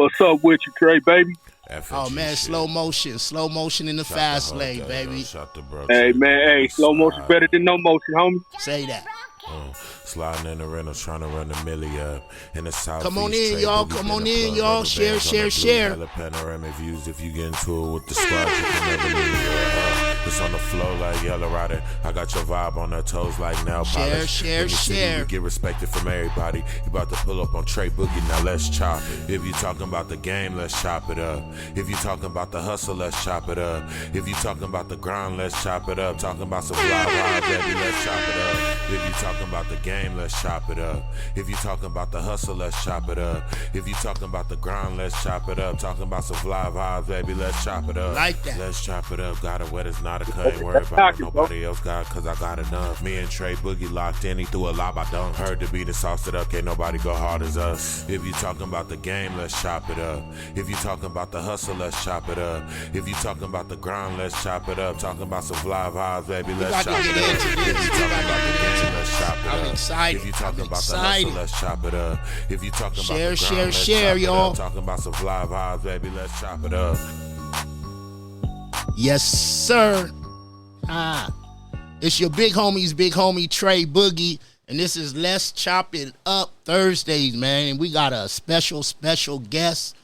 What's up with you, Trey, baby? Oh F&G man, shit. slow motion in the Shout fast the lane, Hawk, baby. Shout the bro. Hey, man, hey, slow motion better than no motion, homie. Say that. Sliding in the rental, trying to run the millie up in the southeast. Come on in, y'all. Come on in, y'all. Share. Hella panoramic views. If you get into it with the squad, you can never leave. It's on the flow like Yellow Rider. I got your vibe on her toes like nail polish. Share. We get respected from everybody. You about to pull up on Trey Boogie, now let's chop it. If you talking about the game, let's chop it up. If you talking about the hustle, let's chop it up. If you talking about the grind, let's chop it up. Talking about some fly vibes, baby, let's chop it up. If you talking about the game, let's chop it up. If you talking about the hustle, let's chop it up. If you talking about the grind, let's chop it up. Talking about some fly vibes, baby, let's chop it up. Like that. Let's chop it up. Got it wet, it's not a cut. Ain't worried about what nobody else got, cause I got enough. Me and Trey Boogie locked in, he threw a lob, I dunk. Heard the beat and sauced it up, can't nobody go hard as us. If you talking about the game, let's chop it up. If you talking about the hustle, let's chop it up. If you talking about the grind, let's chop it up. Talking about some fly vibes, baby, let's chop it up. If you talking about the game, let's chop it up. I'm excited. If you talking about the hustle, let's chop it up. If you talking about the grind, let's share, chop it y'all. up. Talking about some fly vibes, baby, let's chop it up. Yes, sir. It's your big homie Trey Boogie, and this is Let's Chop It Up Thursdays, man. And we got a special guest.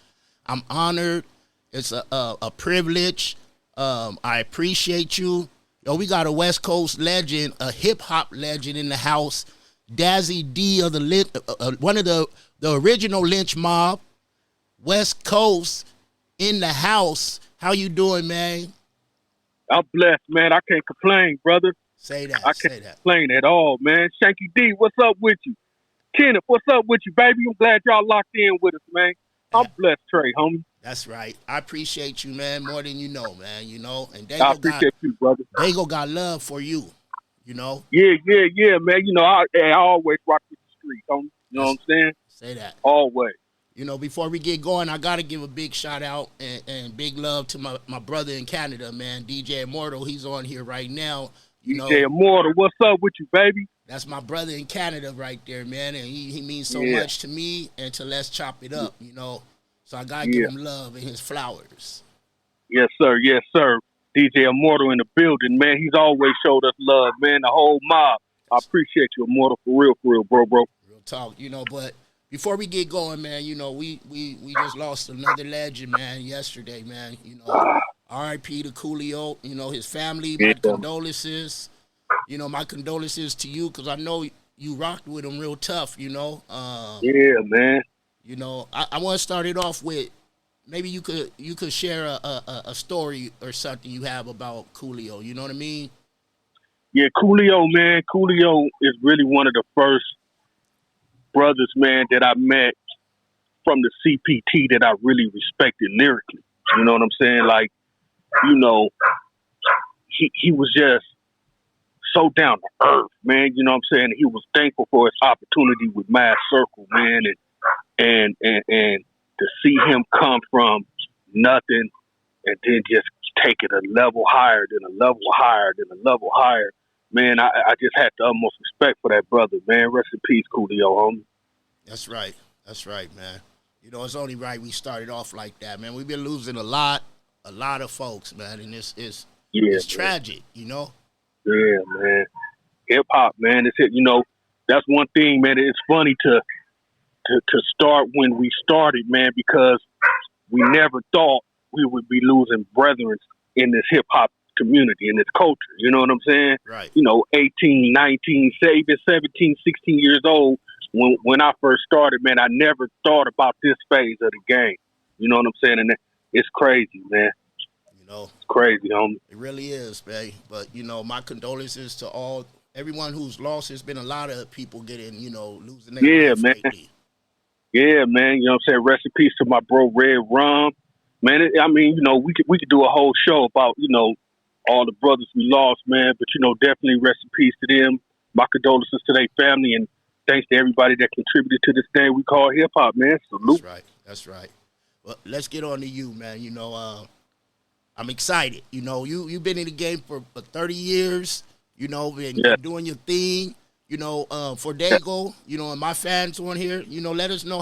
I'm honored. It's a privilege. I appreciate you. Yo, we got a West Coast legend, a hip hop legend in the house, Dazzie Dee of the one of the original Lench Mob, West Coast in the house. How you doing, man? I'm blessed, man. I can't complain, brother. Say that. I can't complain at all, man. Shanky D, what's up with you? Kenneth, what's up with you, baby? I'm glad y'all locked in with us, man. I'm blessed, Trey, homie. That's right. I appreciate you, man, more than you know, man. You know, and I appreciate you, brother. Dago got love for you. You know. Yeah, man. You know, I always rock with the streets, homie. You know what I'm saying? Say that. Always. You know, before we get going, I got to give a big shout out and big love to my brother in Canada, man, DJ Immortal. He's on here right now. DJ Immortal, what's up with you, baby? That's my brother in Canada right there, man, and he means so much to me and to Let's Chop It Up, you know. So I got to give him love and his flowers. Yes, sir. Yes, sir. DJ Immortal in the building, man. He's always showed us love, man. The whole mob. I appreciate you, Immortal, for real, bro. Real talk, you know, but before we get going, man, you know, we just lost another legend, man, yesterday, man. You know, R.I.P. to Coolio, you know, his family, my condolences. You know, my condolences to you because I know you rocked with him real tough, you know. Yeah, man. You know, I want to start it off with maybe you could share a story or something you have about Coolio, you know what I mean? Yeah, Coolio, man. Coolio is really one of the first brothers, man, that I met from the CPT that I really respected lyrically. You know what I'm saying? Like, you know, he was just so down to earth, man. You know what I'm saying? He was thankful for his opportunity with Mass Circle, man, and to see him come from nothing and then just take it a level higher than a level higher than a level higher. Man, I just had the utmost respect for that brother, man. Rest in peace, Coolio, homie. That's right, man. You know, it's only right we started off like that, man. We've been losing a lot of folks, man, and it's tragic, you know? Yeah, man. Hip-hop, man. It's it. You know, that's one thing, man. It's funny to start when we started, man, because we never thought we would be losing brethren in this hip-hop community, in this culture. You know what I'm saying? Right. You know, 18, 19, say even 17, 16 years old, when I first started, man, I never thought about this phase of the game. You know what I'm saying? And it's crazy, man. You know, it's crazy, homie. It really is, man. But, you know, my condolences to everyone who's lost. There's been a lot of people getting, you know, losing their life lately. Yeah, man. You know what I'm saying? Rest in peace to my bro, Red Rum. Man, I mean, you know, we could do a whole show about, you know, all the brothers we lost, man. But, you know, definitely rest in peace to them. My condolences to their family, and thanks to everybody that contributed to this thing we call hip-hop, man. Salute. That's right. Well, let's get on to you, man. You know, I'm excited. You know, you've been in the game for 30 years, you know, and you're doing your thing. You know, for Dago, you know, and my fans on here, you know, let us know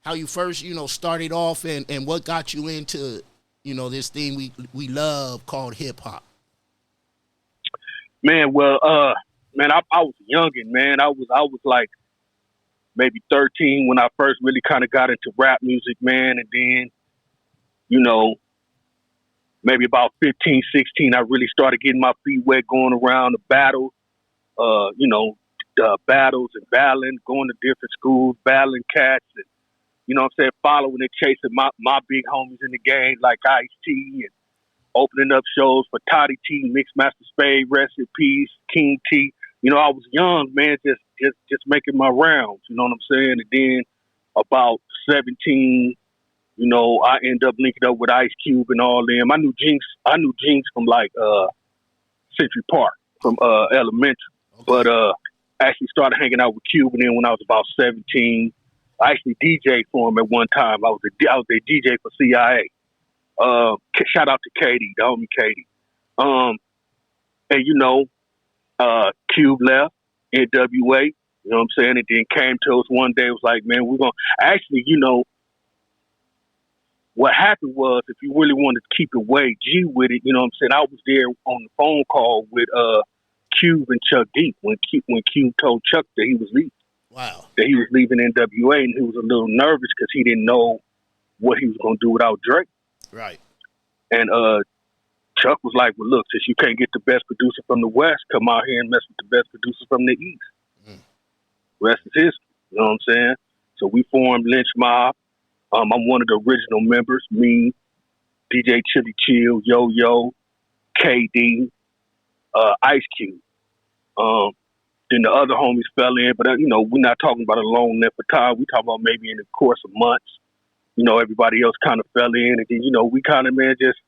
how you first, started off and what got you into, this thing we love called hip hop. Man, well, man, I was youngin', man. I was like maybe 13 when I first really kind of got into rap music, man. And then, maybe about 15, 16, I really started getting my feet wet going around the battles, the battles and battling, going to different schools, battling cats, and, following and chasing my big homies in the game like Ice-T and opening up shows for Toddy T, Mixmaster Spade, rest in peace, King T. I was young, man, just making my rounds, you know what I'm saying? And then about 17, I ended up linking up with Ice Cube and all them. I knew Jinx from like Century Park, from elementary. Okay. But actually started hanging out with Cube, and then when I was about 17, I actually DJed for him at one time. I was a DJ for CIA. Shout out to Katie, the homie Katie. And Cube left, NWA, you know what I'm saying? And then came to us one day, was like, man, we're going to actually, what happened was, if you really wanted to keep it way G with it, you know what I'm saying? I was there on the phone call with Cube and Chuck D when Cube told Chuck that he was leaving. Wow. That he was leaving NWA, and he was a little nervous because he didn't know what he was going to do without Drake. Right. And Chuck was like, well, look, since you can't get the best producer from the West, come out here and mess with the best producer from the East. Mm. Rest is history. You know what I'm saying? So we formed Lench Mob. I'm one of the original members. Me, DJ Chili Chill, Yo-Yo, KD, Ice Cube. Then the other homies fell in, but we're not talking about a long length of time. We talking about maybe in the course of months. Everybody else kind of fell in, and then we kind of, man, just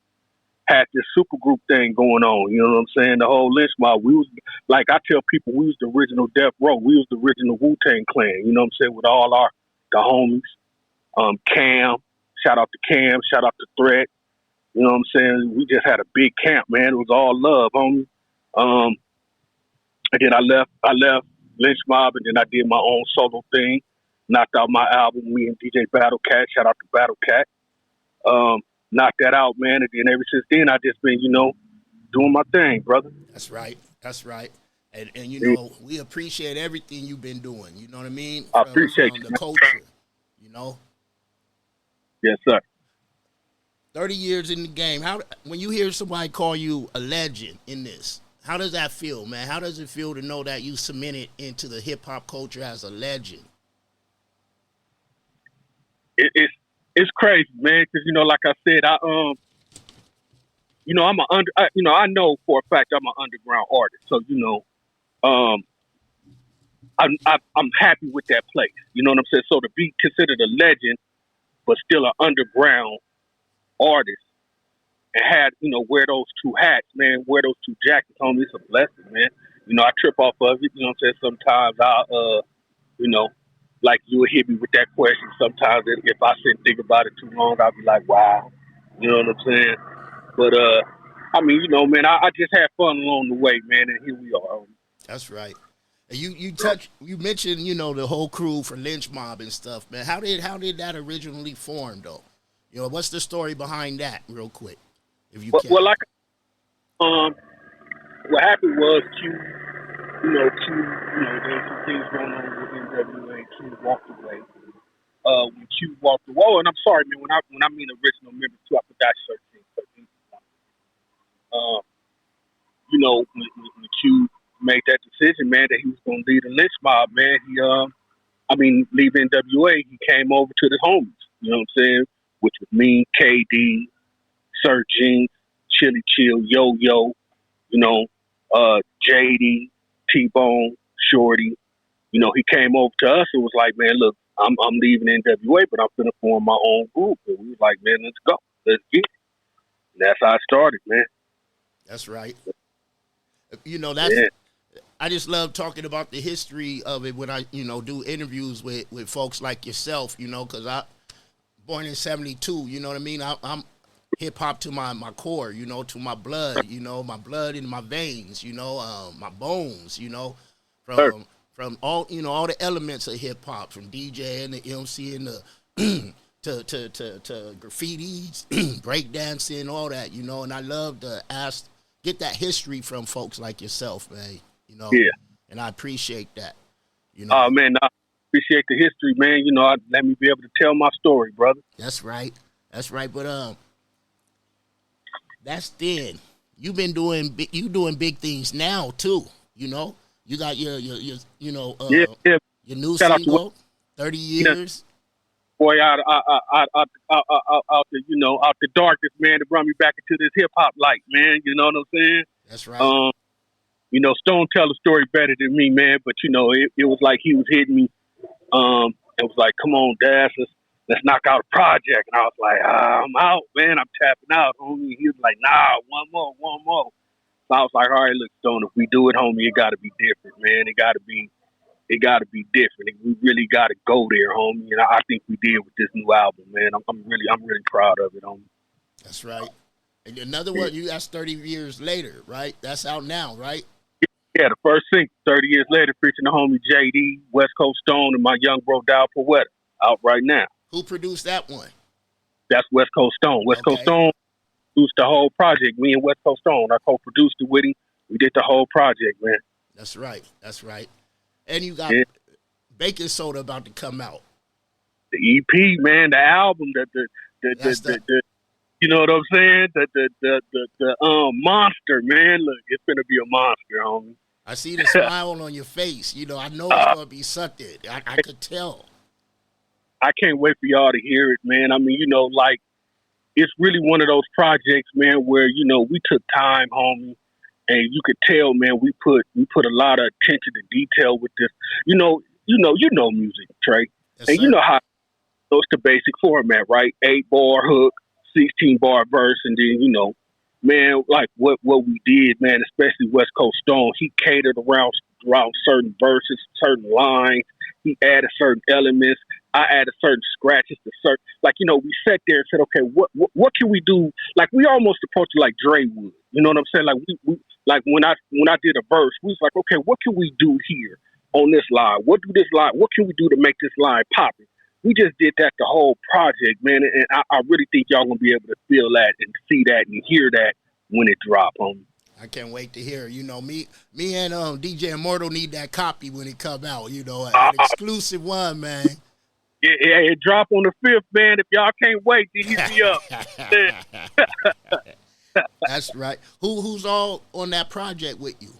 had this super group thing going on. You know what I'm saying? The whole Lench Mob. We was, like I tell people, we was the original Death Row. We was the original Wu-Tang Clan. You know what I'm saying? With all the homies. Cam, shout out to Cam, shout out to Threat. You know what I'm saying? We just had a big camp, man. It was all love, homie. And then I left Lench Mob, and then I did my own solo thing. Knocked out my album, me and DJ Battle Cat. Shout out to Battle Cat. Knocked that out, man. And then ever since then, I just been, doing my thing, brother. That's right. And we appreciate everything you've been doing. You know what I mean? I appreciate the culture, Yes, sir. 30 years in the game. When you hear somebody call you a legend in this, how does that feel, man? How does it feel to know that you cemented into the hip hop culture as a legend? It's crazy, man. Because like I said, I know for a fact I'm an underground artist. So I'm happy with that place. You know what I'm saying? So to be considered a legend, but still an underground artist, and had, wear those two hats, man, wear those two jackets, homie, it's a blessing, man. I trip off of it, you know what I'm saying? Sometimes I'll, like you would hit me with that question. Sometimes if I sit and think about it too long, I'll be like, wow, you know what I'm saying? But, man, I just had fun along the way, man, and here we are. That's right. You mentioned, the whole crew for Lench Mob and stuff, man. How did that originally form, though? What's the story behind that, real quick, if you can? Well, what happened was Q, there was some things going on with NWA. Q walked away. When Q walked away, and I'm sorry, man, when I mean original members too, I forgot certain things. When Q made that decision, man, that he was going to lead the Lench Mob, man, leave NWA, he came over to the homies, you know what I'm saying? Which was me, KD, Sir Jinx, Chili Chill, Yo-Yo, JD, T-Bone, Shorty. He came over to us and was like, man, look, I'm leaving NWA, but I'm going to form my own group. And we was like, man, let's go. Let's get it. And that's how I started, man. That's right. I just love talking about the history of it when I, do interviews with folks like yourself, because I born in 72, you know what I mean? I'm hip-hop to my core, to my blood, my blood in my veins, my bones, from all, all the elements of hip-hop, from DJing, the MC, and the to graffiti's, breakdancing, all that, you know. And I love to get that history from folks like yourself, man. You know. Yeah. And I appreciate that. You know. Oh man, I appreciate the history, man. You know, let me be able to tell my story, brother. That's right. That's right. But that's then. You've been doing big things now too. You know, you got your you know your new Shout single, 30 years. Boy, out the out the darkness, man, to bring me back into this hip hop light, man. You know what I'm saying? That's right. You know, Stone tell the story better than me, man. But you know, it was like he was hitting me. It was like, come on, Daz, let's knock out a project. And I was like, I'm out, man. I'm tapping out, homie. He was like, nah, one more. So I was like, all right, look, Stone, if we do it, homie, it got to be different, man. It got to be different. We really got to go there, homie. And I think we did with this new album, man. I'm really proud of it, homie. That's right. And another one, that's 30 years later, right? That's out now, right? Yeah, the first single, 30 years later, featuring the homie JD, West Coast Stone, and my young bro, Dal Poeta, out right now. Who produced that one? That's West Coast Stone. West Coast Stone produced the whole project. Me and West Coast Stone, I co-produced it with him. We did the whole project, man. That's right. That's right. And you got Baking Soda about to come out. The EP, man, the album, the you know what I'm saying? The monster, man. Look, it's gonna be a monster, homie. I see the smile on your face. You know, I know it's gonna be something. I could tell. I can't wait for y'all to hear it, man. I mean, you know, like, it's really one of those projects, man, where, you know, we took time, homie, and you could tell, man, we put a lot of attention to detail with this. You know music, Trey. Yes, and sir. You know how it's the basic format, right? 8-bar hook, 16-bar verse, and then, you know, man, like what we did, man, especially West Coast Stone, he catered around certain verses, certain lines. He added certain elements. I added certain scratches to certain, like, you know, we sat there and said, okay, what can we do? Like, we almost approached it like Dre would. You know what I'm saying? Like, we like when I did a verse, we was like, okay, what can we do here on this line? What can we do to make this line popping? We just did that the whole project, man, and I really think y'all gonna be able to feel that and see that and hear that when it drop, homie. I can't wait to hear. You know, me and DJ Immortal need that copy when it come out. You know, an exclusive one, man. Yeah, it drop on the 5th, man. If y'all can't wait, then hit me up. That's right. Who's all on that project with you?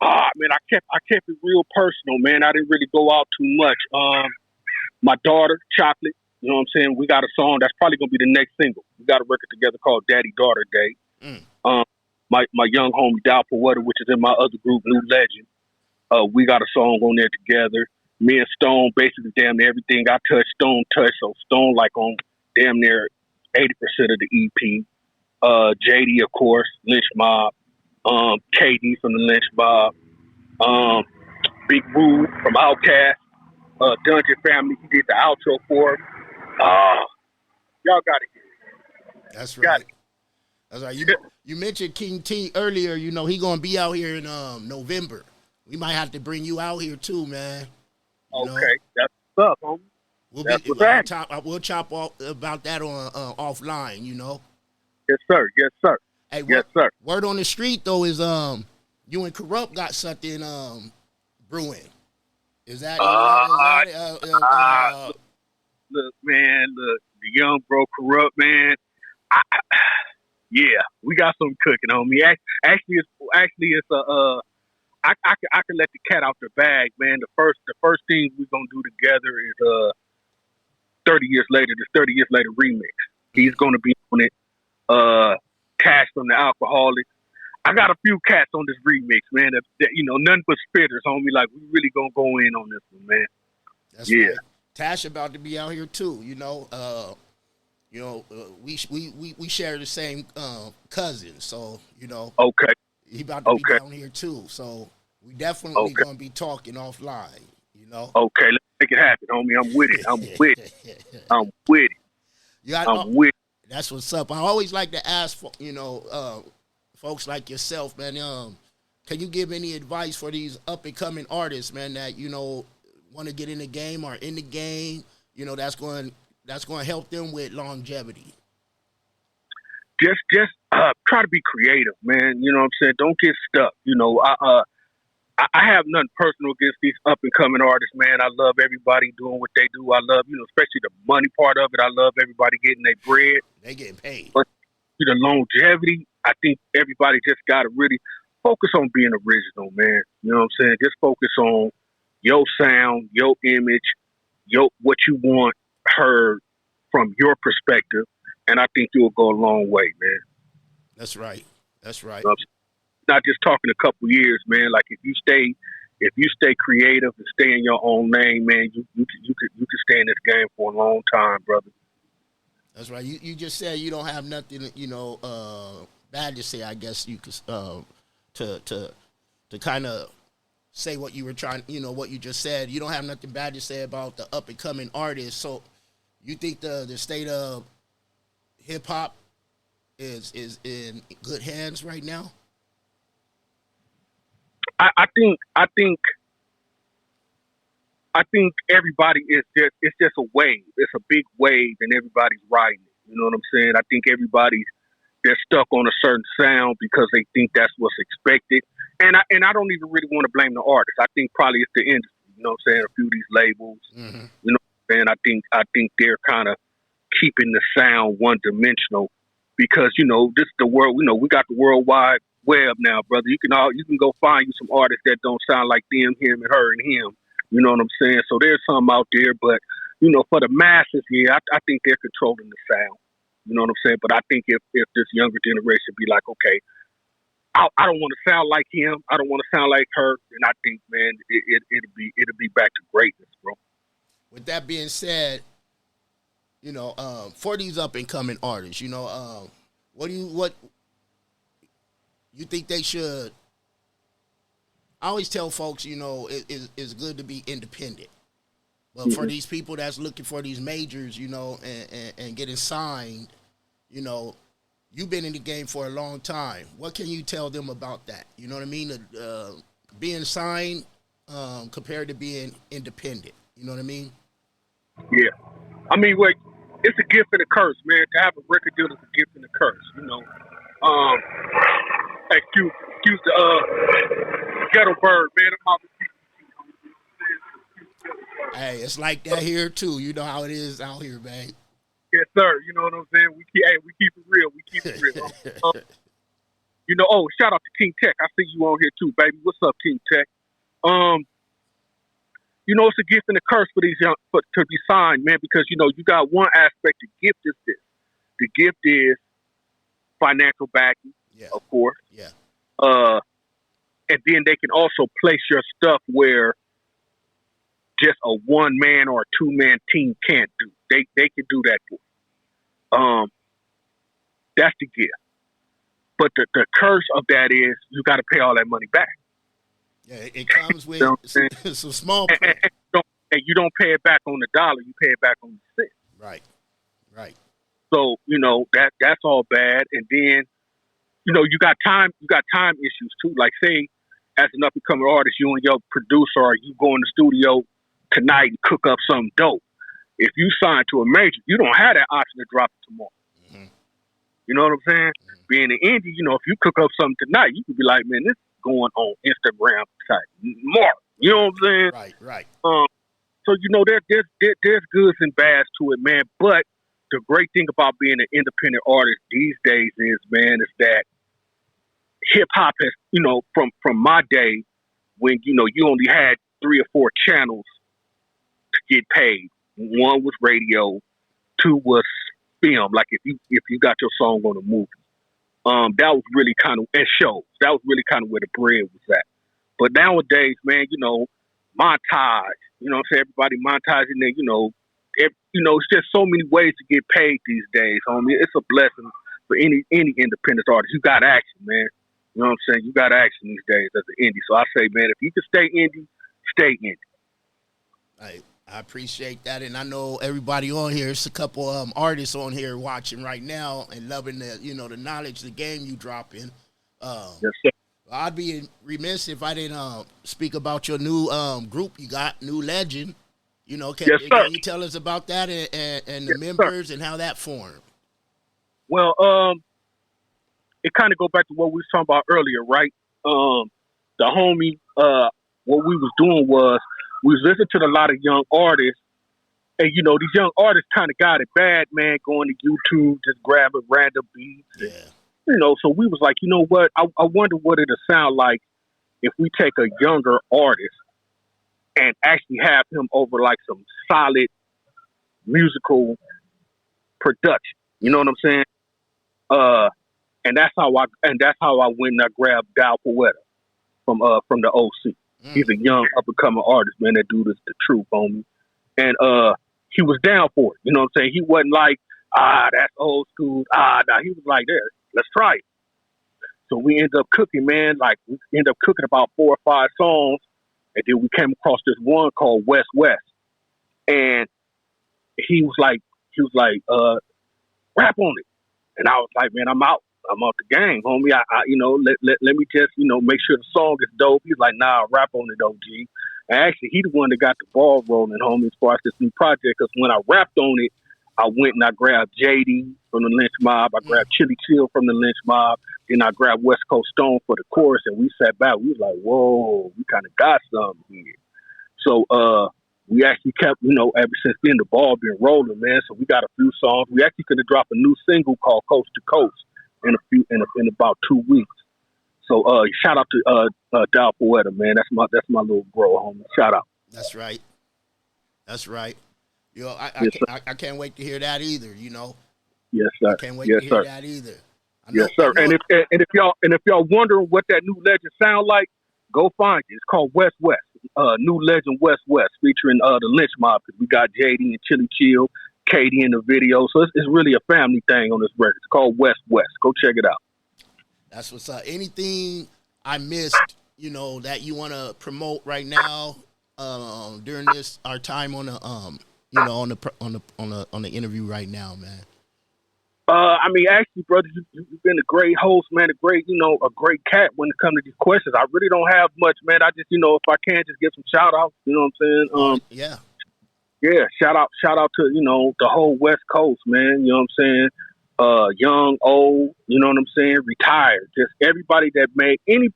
Man, I kept it real personal, man. I didn't really go out too much. My daughter, Chocolate, you know what I'm saying? We got a song that's probably gonna be the next single. We got a record together called Daddy Daughter Day. My young homie Dal Poeta, which is in my other group, New Legend. We got a song on there together. Me and Stone, basically damn near everything I touch, Stone touch. So Stone like on damn near 80% of the EP. JD, of course, Lench Mob. KD from the Lench Mob. Big Boo from Outkast. Dungeon Family, he did the outro for him. Y'all got to hear it. That's right. That's right. You mentioned King T earlier. You know, he going to be out here in November. We might have to bring you out here too, man. You know? That's what's up, homie. We'll chop off about that on offline, you know. Yes, sir. Hey, yes, sir. Word on the street though is you and Corrupt got something brewing. Is that look, man, the young bro Corrupt, man. Yeah, we got something cooking on me. Actually, it's a. I can let the cat out the bag, man. The first thing we're gonna do together is 30 years later. This 30 years later remix. He's gonna be on it. Cash from the Alcoholics. I got a few cats on this remix, man. That you know, nothing but spitters, homie. Like, we really gonna go in on this one, man. That's right. Tash about to be out here too. You know, we share the same cousin, so you know. Okay. He about to be down here too, so we definitely gonna be talking offline. You know. Okay, let's make it happen, homie. I'm with it. I'm with it. I'm with it. I'm with it. That's what's up. I always like to ask, folks like yourself, man. Can you give any advice for these up and coming artists, man, that you know want to get in the game or in the game? You know, that's going that's going to help them with longevity? Just try to be creative, man. You know what I'm saying? Don't get stuck. I have nothing personal against these up and coming artists, man. I love everybody doing what they do. I love, especially the money part of it. I love everybody getting their bread. They getting paid. But the longevity, I think everybody just got to really focus on being original, man. You know what I'm saying? Just focus on your sound, your image, what you want heard from your perspective, and I think you'll go a long way, man. That's right. That's right. Not just talking a couple years, man. Like if you stay creative and stay in your own lane, man, you can stay in this game for a long time, brother. That's right. You just said you don't have nothing, bad to say. I guess you could to kind of say what you were trying, what you just said. You don't have nothing bad to say about the up and coming artists. So you think the state of hip hop is in good hands right now? I think everybody it's just a wave. It's a big wave and everybody's riding it. You know what I'm saying? I think they're stuck on a certain sound because they think that's what's expected. And I don't even really want to blame the artist. I think probably it's the industry. You know what I'm saying? A few of these labels. Mm-hmm. You know what I'm saying? I think they're kind of keeping the sound one dimensional because, this is the world. We got the worldwide web now, brother. You can go find you some artists that don't sound like them, him, and her, and him. You know what I'm saying? So there's some out there, but for the masses, yeah, I think they're controlling the sound. You know what I'm saying? But I think if this younger generation be like, okay, I don't want to sound like him, I don't want to sound like her, then I think, man, it'll be back to greatness, bro. With that being said, for these up and coming artists, what you think they should? I always tell folks, it's good to be independent. But for these people that's looking for these majors, and getting signed, you've been in the game for a long time. What can you tell them about that? You know what I mean? Being signed compared to being independent. You know what I mean? Yeah. I mean, it's a gift and a curse, man. To have a record deal is a gift and a curse, Excuse the ghetto bird, man. Hey, it's like that here too. You know how it is out here, man. Yes, sir. You know what I'm saying? We keep it real. We keep it real. Shout out to King Tech. I see you on here too, baby. What's up, King Tech? It's a gift and a curse for these young to be signed, man, because you got one aspect. The gift is this. The gift is financial backing. Yeah. Of course. Yeah. And then they can also place your stuff where just a one man or a 2-man team can't do. They can do that for you. That's the gift. But the curse of that is you got to pay all that money back. Yeah, it comes with some small and you don't pay it back on the dollar. You pay it back on the cent. Right. So that's all bad. And then you got time issues too. Like say, as an up and coming artist, you and your producer or you go in the studio tonight and cook up something dope. If you sign to a major, you don't have that option to drop it tomorrow. Mm-hmm. You know what I'm saying? Mm-hmm. Being an indie, if you cook up something tonight, you could be like, man, this is going on Instagram type more. You know what I'm saying? Right. So there's goods and bads to it, man. But the great thing about being an independent artist these days is that hip hop has, from my day when, you only had 3 or 4 channels to get paid. One was radio, 2 was film. Like if you got your song on a movie, that was really kind of, and shows. That was really kind of where the bread was at. But nowadays, man, montage, what I'm saying? Everybody monetizing there, it's just so many ways to get paid these days, homie. It's a blessing for any independent artist. You got action, man. You know what I'm saying? You got action these days as an indie. So I say, man, if you can stay indie, stay indie. I appreciate that, and I know everybody on here. It's a couple artists on here watching right now and loving the the knowledge, the game you drop in. Yes, sir. I'd be remiss if I didn't speak about your new group you got, New Legend. You know, Yes, sir. can you tell us about that and the Yes, members sir. and how that formed? Well, it kind of go back to what we was talking about earlier, right? The homie, what we was doing was we was listening to a lot of young artists, and you know these young artists kind of got it bad, man, going to YouTube, just grabbing random beats, Yeah. you know. So we was like, you know what? I wonder what it'll sound like if we take a younger artist and actually have him over like some solid musical production. You know what I'm saying? And that's how I went and I grabbed Dal Poeta from the OC. He's a young up and coming artist, man. That dude is the truth, homie. And he was down for it. You know what I'm saying? He wasn't like, that's old school. Nah. He was like, there, let's try it. So we ended up cooking, man. Like we ended up cooking about 4 or 5 songs, and then we came across this one called West West, and he was like, rap on it, and I was like, man, I'm out the game, homie. I you know, let me just, you know, make sure the song is dope. He's like, nah, rap on it, OG. And actually, he the one that got the ball rolling, homie, as far as this new project. Because when I rapped on it, I went and I grabbed JD from the Lench Mob. I grabbed Chili Chill from the Lench Mob. Then I grabbed West Coast Stone for the chorus, and we sat back. We was like, whoa, we kind of got something here. So we actually kept, you know, ever since then, the ball been rolling, man. So we got a few songs. We actually could have dropped a new single called Coast to Coast in about 2 weeks. So shout out to Dal Poeta, man. That's my little bro, homie. Shout out. That's right. You know, Yes, I can't wait to hear that either. You know, Yes, sir. I can't wait Yes, to sir. hear that either. Yes, sir. And if y'all wondering what that new legend sound like, go find it. It's called West West. New Legend West West, featuring the Lench Mob, because we got JD and Chili Chill, Katie in the video. So it's really a family thing on this record. It's called West West. Go check it out. That's what's up. Anything I missed, you know, that you want to promote right now during this our time on the you know, on the interview right now, man? I mean, actually, brother, you've been a great host, man. A great cat when it comes to these questions. I really don't have much, man. I just, you know, if I can, just give some shout outs. You know what I'm saying? Yeah. Shout out to, you know, the whole West Coast, man. You know what I'm saying? Young, old, you know what I'm saying? Retired. Just anybody that made a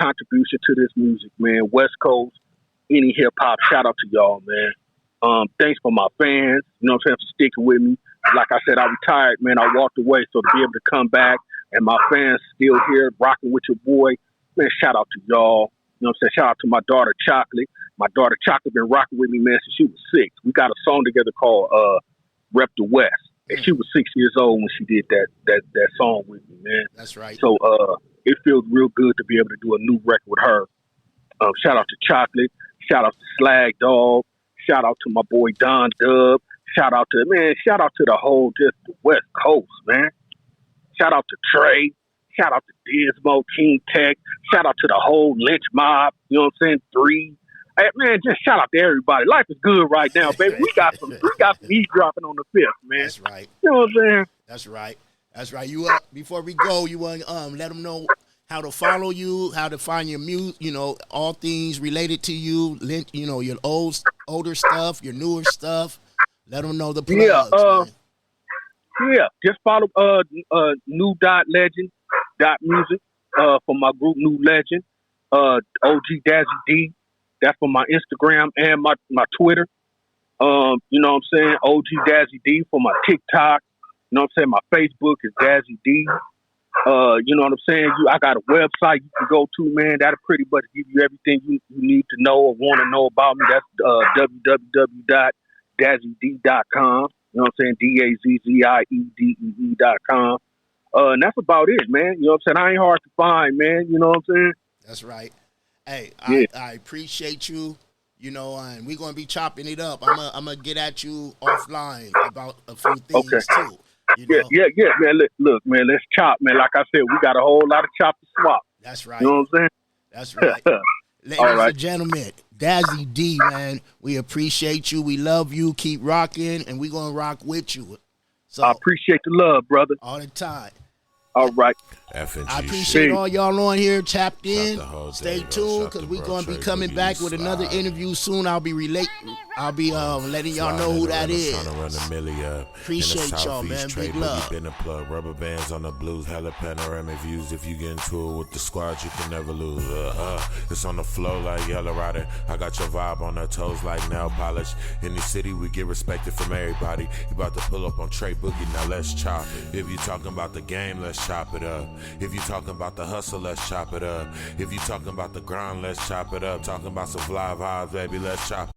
contribution to this music, man. West Coast, any hip hop. Shout out to y'all, man. Thanks for my fans. You know what I'm saying? For sticking with me. Like I said, I retired, man. I walked away, so to be able to come back and my fans still here rocking with your boy, man, shout out to y'all. You know what I'm saying? Shout out to my daughter, Chocolate. My daughter, Chocolate, been rocking with me, man, since she was 6. We got a song together called Rep the West. And she was 6 years old when she did that song with me, man. That's right. So it feels real good to be able to do a new record with her. Shout out to Chocolate. Shout out to Slag Dog. Shout out to my boy Don Dub. Shout out to the whole, just the West Coast, man. Shout out to Trey. Shout out to Dismo, King Tech. Shout out to the whole Lench Mob. You know what I'm saying? 3. Hey, man, just shout out to everybody. Life is good right now, baby. We got some heat dropping on the 5th, man. That's right. You know what I'm saying? That's right. You before we go, you want let them know how to follow you, how to find your music, you know, all things related to you, you know, your older stuff, your newer stuff. Let them know the plugs, man. Yeah, just follow new.legend.music for my group New Legend. OG Dazzie Dee. That's for my Instagram and my Twitter. You know what I'm saying? OG Dazzie Dee for my TikTok. You know what I'm saying? My Facebook is Dazzie Dee. You know what I'm saying? I got a website you can go to, man. That'll pretty much give you everything you need to know or want to know about me. That's www.dazziedee.com. You know what I'm saying? DAZZIEDEE.com. And that's about it, man. You know what I'm saying? I ain't hard to find, man. You know what I'm saying? That's right. Hey, yeah. I appreciate you. You know, and we're gonna be chopping it up. I'm gonna get at you offline about a few things too. You know? Yeah, man. Look, man, let's chop, man. Like I said, we got a whole lot of chop to swap. That's right. You know what I'm saying? That's right. Ladies and gentlemen, Dazzie Dee, man, we appreciate you. We love you. Keep rocking, and we're gonna rock with you. So I appreciate the love, brother. all the time. All right. FNG. I appreciate all y'all on here tapped in. the whole Stay day, yo. tuned Shout because the we're bro, gonna be Trey coming Boogie, back you with another slide. interview soon. I'll be letting y'all know who that is. Appreciate y'all, man. Big love. Been a plug. Rubber bands on the blues. Hella panoramic views. If you get into it with the squad, you can never lose. It's on the flow like yellow rider. I got your vibe on the toes like nail polish. In the city, we get respected from everybody. You about to pull up on Trey Boogie, now let's chop. If you talking about the game, let's chop it up. If you talking about the hustle, let's chop it up. If you talking about the grind, let's chop it up. Talking about some fly vibes, baby, let's chop